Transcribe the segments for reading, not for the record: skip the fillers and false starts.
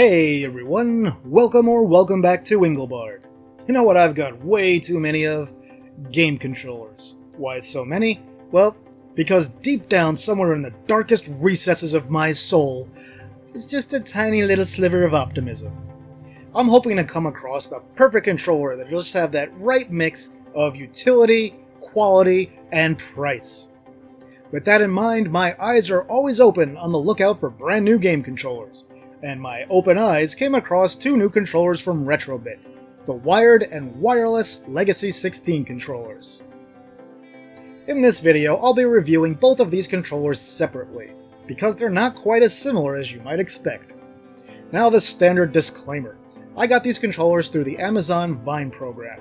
Hey everyone, welcome back to Engelbard. You know what I've got way too many of? Game controllers. Why so many? Well, because deep down somewhere in the darkest recesses of my soul is just a tiny little sliver of optimism. I'm hoping to come across the perfect controller that will just have that right mix of utility, quality, and price. With that in mind, my eyes are always open on the lookout for brand new game controllers. And my open eyes came across two new controllers from Retro-bit, the Wired and Wireless Legacy16 controllers. In this video, I'll be reviewing both of these controllers separately, because they're not quite as similar as you might expect. Now the standard disclaimer. I got these controllers through the Amazon Vine program.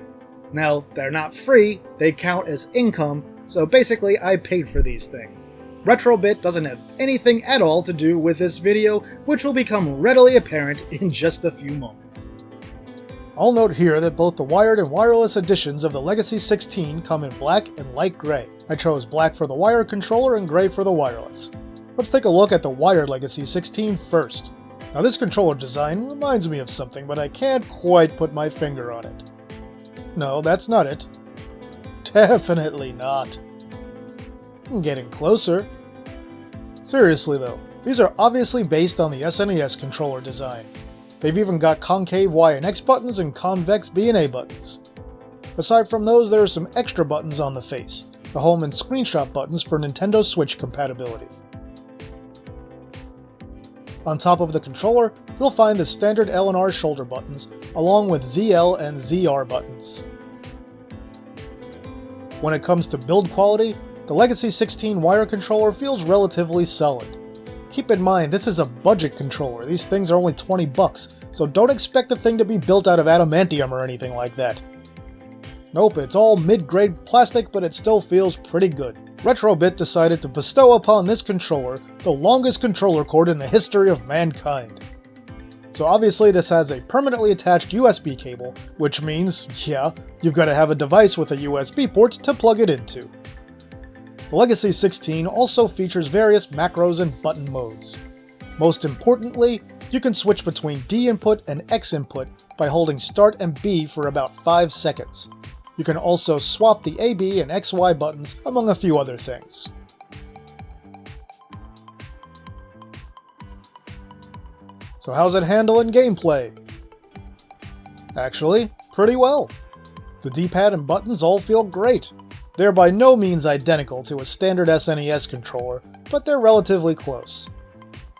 Now, they're not free, they count as income, so basically I paid for these things. Retro-bit doesn't have anything at all to do with this video, which will become readily apparent in just a few moments. I'll note here that both the wired and wireless editions of the Legacy16 come in black and light gray. I chose black for the wired controller and gray for the wireless. Let's take a look at the wired Legacy16 first. Now this controller design reminds me of something, but I can't quite put my finger on it. No, that's not it. Definitely not. I'm getting closer. Seriously though, these are obviously based on the SNES controller design. They've even got concave Y and X buttons and convex B and A buttons. Aside from those, there are some extra buttons on the face, the home and screenshot buttons for Nintendo Switch compatibility. On top of the controller, you'll find the standard L and R shoulder buttons, along with ZL and ZR buttons. When it comes to build quality, the Legacy16 wire controller feels relatively solid. Keep in mind, this is a budget controller. These things are only $20, so don't expect the thing to be built out of adamantium or anything like that. Nope, it's all mid-grade plastic, but it still feels pretty good. Retro-bit decided to bestow upon this controller the longest controller cord in the history of mankind. So obviously this has a permanently attached USB cable, which means, yeah, you've got to have a device with a USB port to plug it into. The Legacy16 also features various macros and button modes. Most importantly, you can switch between dinput and xinput by holding Start and B for about 5 seconds. You can also swap the AB and XY buttons, among a few other things. So how's it handle in gameplay? Actually, pretty well. The D-pad and buttons all feel great. They're by no means identical to a standard SNES controller, but they're relatively close.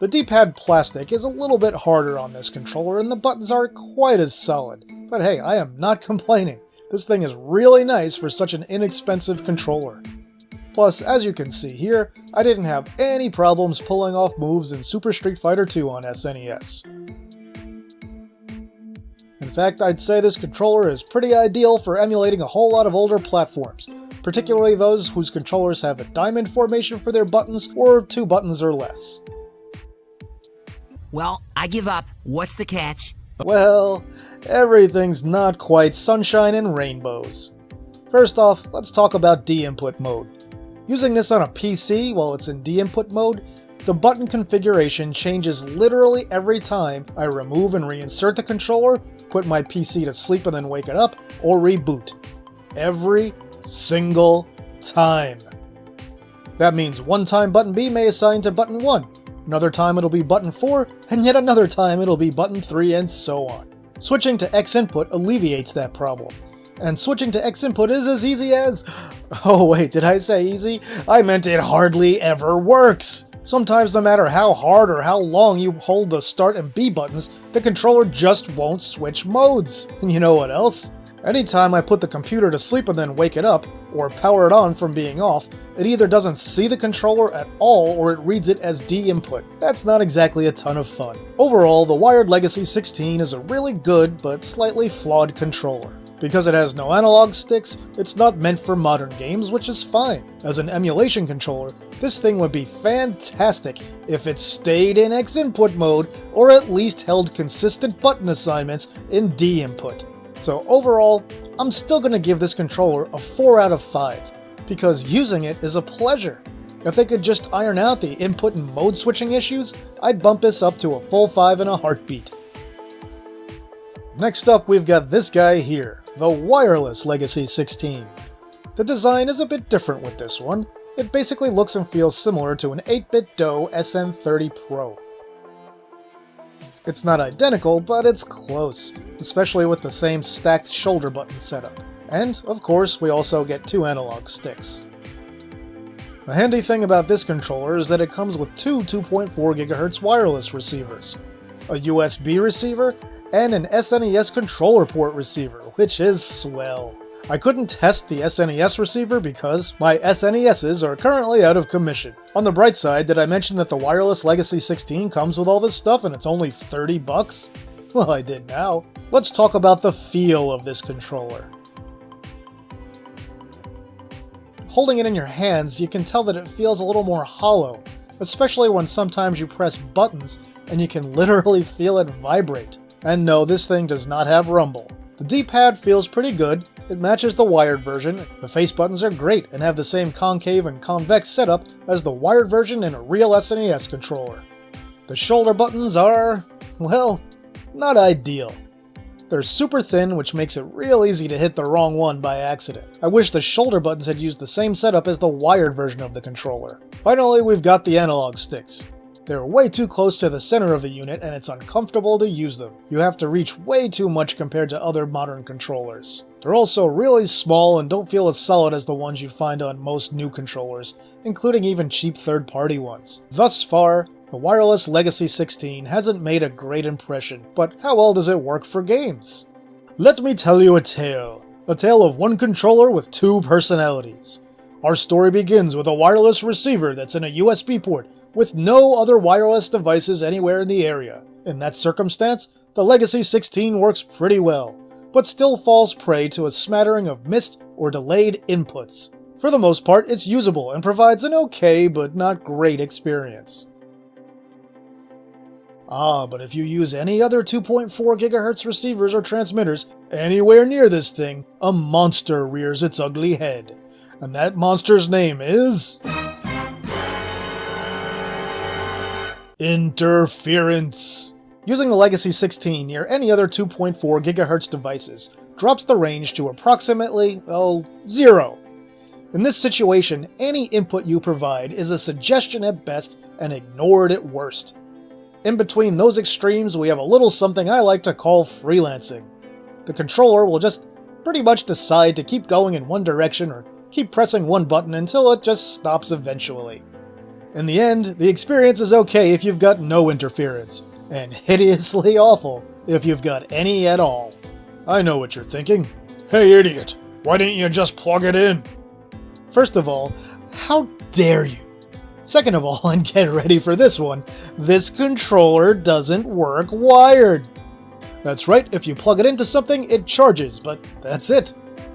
The D-pad plastic is a little bit harder on this controller and the buttons aren't quite as solid, but hey, I am not complaining. This thing is really nice for such an inexpensive controller. Plus, as you can see here, I didn't have any problems pulling off moves in Super Street Fighter 2 on SNES. In fact, I'd say this controller is pretty ideal for emulating a whole lot of older platforms, particularly those whose controllers have a diamond formation for their buttons or 2 buttons or less. Well, I give up. What's the catch? Well, everything's not quite sunshine and rainbows. First off, let's talk about dinput mode. Using this on a PC while it's in dinput mode, the button configuration changes literally every time I remove and reinsert the controller, put my PC to sleep and then wake it up, or reboot. Every single time. That means one time button B may assign to button 1, another time it'll be button 4, and yet another time it'll be button 3, and so on. Switching to xinput alleviates that problem. And switching to xinput is as easy as... Oh wait, did I say easy? I meant it hardly ever works! Sometimes no matter how hard or how long you hold the start and B buttons, the controller just won't switch modes. And you know what else? Anytime I put the computer to sleep and then wake it up, or power it on from being off, it either doesn't see the controller at all or it reads it as dinput. That's not exactly a ton of fun. Overall, the Wired Legacy16 is a really good but slightly flawed controller. Because it has no analog sticks, it's not meant for modern games, which is fine. As an emulation controller, this thing would be fantastic if it stayed in xinput mode or at least held consistent button assignments in dinput. So overall, I'm still going to give this controller a 4 out of 5, because using it is a pleasure. If they could just iron out the input and mode switching issues, I'd bump this up to a full 5 in a heartbeat. Next up, we've got this guy here, the Wireless Legacy 16. The design is a bit different with this one. It basically looks and feels similar to an 8-bit DOE SN30 Pro. It's not identical, but it's close, especially with the same stacked shoulder button setup. And, of course, we also get 2 analog sticks. The handy thing about this controller is that it comes with 2 2.4 GHz wireless receivers, a USB receiver, and an SNES controller port receiver, which is swell. I couldn't test the SNES receiver because my SNESs are currently out of commission. On the bright side, did I mention that the Wireless Legacy 16 comes with all this stuff and it's only $30? Well, I did now. Let's talk about the feel of this controller. Holding it in your hands, you can tell that it feels a little more hollow, especially when sometimes you press buttons and you can literally feel it vibrate. And no, this thing does not have rumble. The D-pad feels pretty good, it matches the wired version, the face buttons are great and have the same concave and convex setup as the wired version in a real SNES controller. The shoulder buttons are, well, not ideal. They're super thin, which makes it real easy to hit the wrong one by accident. I wish the shoulder buttons had used the same setup as the wired version of the controller. Finally, we've got the analog sticks. They're way too close to the center of the unit and it's uncomfortable to use them. You have to reach way too much compared to other modern controllers. They're also really small and don't feel as solid as the ones you'd find on most new controllers, including even cheap third-party ones. Thus far, the Wireless Legacy 16 hasn't made a great impression, but how well does it work for games? Let me tell you a tale of one controller with 2 personalities. Our story begins with a wireless receiver that's in a USB port with no other wireless devices anywhere in the area. In that circumstance, the Legacy 16 works pretty well, but still falls prey to a smattering of missed or delayed inputs. For the most part, it's usable and provides an okay but not great experience. But if you use any other 2.4 GHz receivers or transmitters anywhere near this thing, a monster rears its ugly head. And that monster's name is... interference. Using the Legacy 16 near any other 2.4 GHz devices drops the range to approximately, 0. In this situation, any input you provide is a suggestion at best and ignored at worst. In between those extremes, we have a little something I like to call freelancing. The controller will just pretty much decide to keep going in one direction or keep pressing one button until it just stops eventually. In the end, the experience is okay if you've got no interference, and hideously awful if you've got any at all. I know what you're thinking. Hey idiot, why didn't you just plug it in? First of all, how dare you? Second of all, and get ready for this one, this controller doesn't work wired. That's right, if you plug it into something, it charges, but that's it.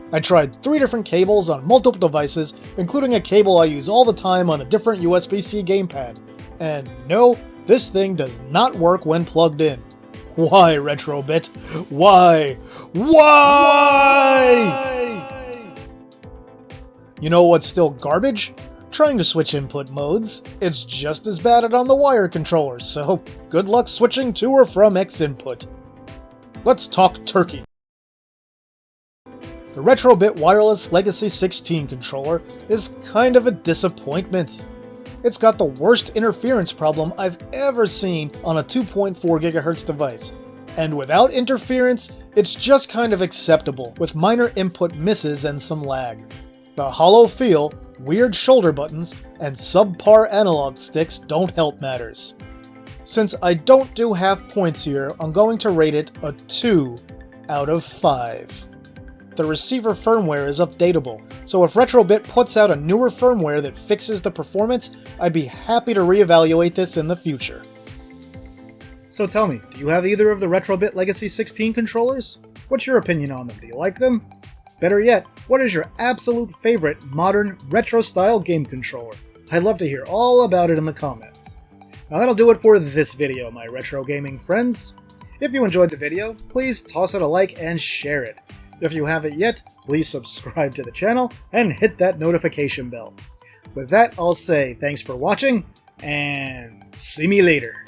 I tried 3 different cables on multiple devices, including a cable I use all the time on a different USB-C gamepad. And no, this thing does not work when plugged in. Why, Retro-bit? Why? Why? You know what's still garbage? Trying to switch input modes. It's just as bad on the wired controller, so good luck switching to or from xinput. Let's talk turkey. The Retro-bit Wireless Legacy 16 controller is kind of a disappointment. It's got the worst interference problem I've ever seen on a 2.4 GHz device, and without interference, it's just kind of acceptable, with minor input misses and some lag. The hollow feel, weird shoulder buttons, and subpar analog sticks don't help matters. Since I don't do half points here, I'm going to rate it a 2 out of 5. The receiver firmware is updatable, so if Retro-bit puts out a newer firmware that fixes the performance, I'd be happy to reevaluate this in the future. So tell me, do you have either of the Retro-bit Legacy 16 controllers? What's your opinion on them? Do you like them? Better yet, what is your absolute favorite modern retro-style game controller? I'd love to hear all about it in the comments. Now that'll do it for this video, my retro gaming friends. If you enjoyed the video, please toss it a like and share it. If you haven't yet, please subscribe to the channel and hit that notification bell. With that, I'll say thanks for watching, and see me later.